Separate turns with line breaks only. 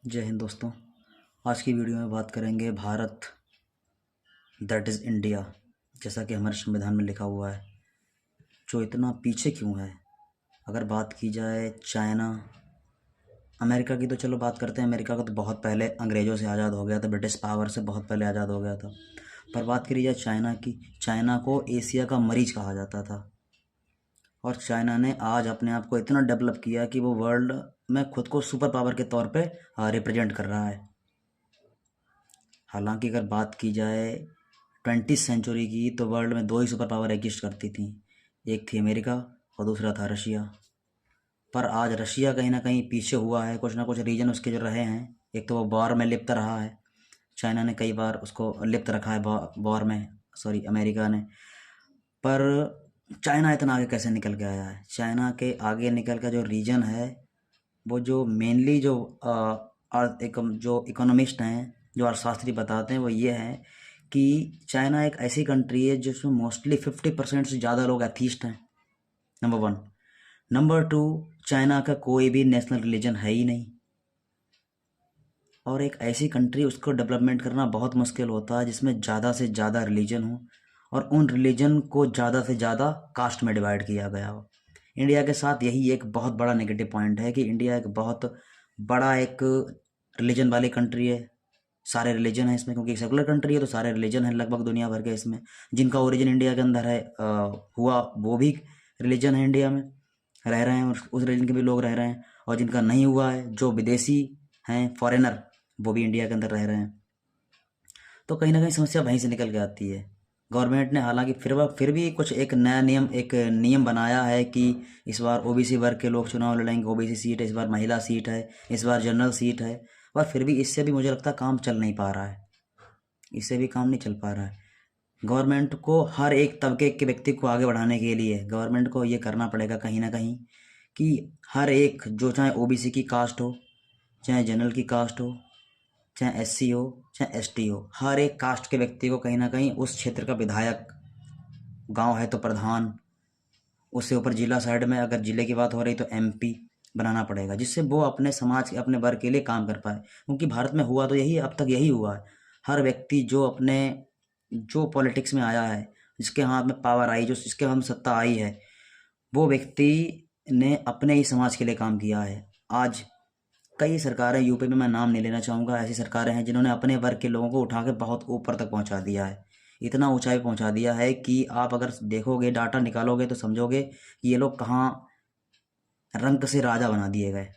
जय हिंद दोस्तों। आज की वीडियो में बात करेंगे भारत दैट इज़ इंडिया, जैसा कि हमारे संविधान में लिखा हुआ है, जो इतना पीछे क्यों है। अगर बात की जाए चाइना, अमेरिका की तो चलो बात करते हैं। अमेरिका का तो बहुत पहले अंग्रेज़ों से आज़ाद हो गया था, ब्रिटिश पावर से बहुत पहले आज़ाद हो गया था। पर बात करी जाए चाइना की, चाइना को एशिया का मरीज कहा जाता था और चाइना ने आज अपने आप को इतना डेवलप किया कि वो वर्ल्ड में खुद को सुपर पावर के तौर पे रिप्रेजेंट कर रहा है। हालांकि अगर बात की जाए 20वीं सेंचुरी की, तो वर्ल्ड में दो ही सुपर पावर एग्जिस्ट करती थी, एक थी अमेरिका और दूसरा था रशिया। पर आज रशिया कहीं ना कहीं पीछे हुआ है, कुछ ना कुछ रीजन उसके जो रहे हैं। एक तो वो वॉर में लिप्त रहा है, चाइना ने कई बार उसको लिप्त रखा है वॉर में, सॉरी अमेरिका ने। पर चाइना इतना आगे कैसे निकल के आया है? चाइना के आगे निकल का जो रीजन है, वो जो मेनली जो एक जो इकोनॉमिस्ट हैं, जो अर्थशास्त्री बताते हैं, वो ये है कि चाइना एक ऐसी कंट्री है जिसमें मोस्टली 50% से ज़्यादा लोग एथीस्ट हैं, number one. Number two, China का कोई भी नेशनल रिलीजन है ही नहीं। और एक ऐसी कंट्री, उसको डेवलपमेंट करना बहुत मुश्किल होता है जिसमें ज़्यादा से ज़्यादा रिलीजन हो और उन रिलीजन को ज़्यादा से ज़्यादा कास्ट में डिवाइड किया गया हो। इंडिया के साथ यही एक बहुत बड़ा नेगेटिव पॉइंट है कि इंडिया एक बहुत बड़ा एक रिलीजन वाली कंट्री है। सारे रिलीजन है इसमें, क्योंकि एक सेकुलर कंट्री है तो सारे रिलीजन है लगभग दुनिया भर के इसमें। जिनका ओरिजिन इंडिया के अंदर है हुआ, वो भी रिलीजन है, इंडिया में रह रहे हैं और उस रिलीजन के भी लोग रह रहे हैं। और जिनका नहीं हुआ है, जो विदेशी हैं, फॉरेनर, वो भी इंडिया के अंदर रह रहे हैं। तो कहीं ना कहीं समस्या वहीं से निकल के आती है। गवर्नमेंट ने हालांकि फिर भी कुछ एक नियम बनाया है कि इस बार ओबीसी वर्ग के लोग चुनाव लड़ेंगे, ओबीसी सीट है, इस बार महिला सीट है, इस बार जनरल सीट है। पर फिर भी इससे भी मुझे लगता है काम चल नहीं पा रहा है, इससे भी काम नहीं चल पा रहा है। गवर्नमेंट को हर एक तबके के व्यक्ति को आगे बढ़ाने के लिए गवर्नमेंट को ये करना पड़ेगा कहीं ना कहीं कि हर एक, जो चाहे ओबीसी की कास्ट हो, चाहे जनरल की कास्ट हो, चाहे एससी हो, चाहे एसटी हो, हर एक कास्ट के व्यक्ति को कहीं ना कहीं उस क्षेत्र का विधायक, गांव है तो प्रधान, उससे ऊपर जिला साइड में अगर जिले की बात हो रही तो एमपी बनाना पड़ेगा, जिससे वो अपने समाज के, अपने वर्ग के लिए काम कर पाए। क्योंकि भारत में हुआ तो यही, अब तक यही हुआ है। हर व्यक्ति जो पॉलिटिक्स में आया है, जिसके हाथ में पावर आई, जो जिसके हाथ में सत्ता आई है, वो व्यक्ति ने अपने ही समाज के लिए काम किया है। आज कई सरकारें, यूपी में मैं नाम नहीं लेना चाहूँगा, ऐसी सरकारें हैं जिन्होंने अपने वर्ग के लोगों को उठा के बहुत ऊपर तक पहुंचा दिया है। इतना ऊंचाई पहुंचा दिया है कि आप अगर देखोगे, डाटा निकालोगे, तो समझोगे कि ये लोग कहाँ रंक से राजा बना दिए गए।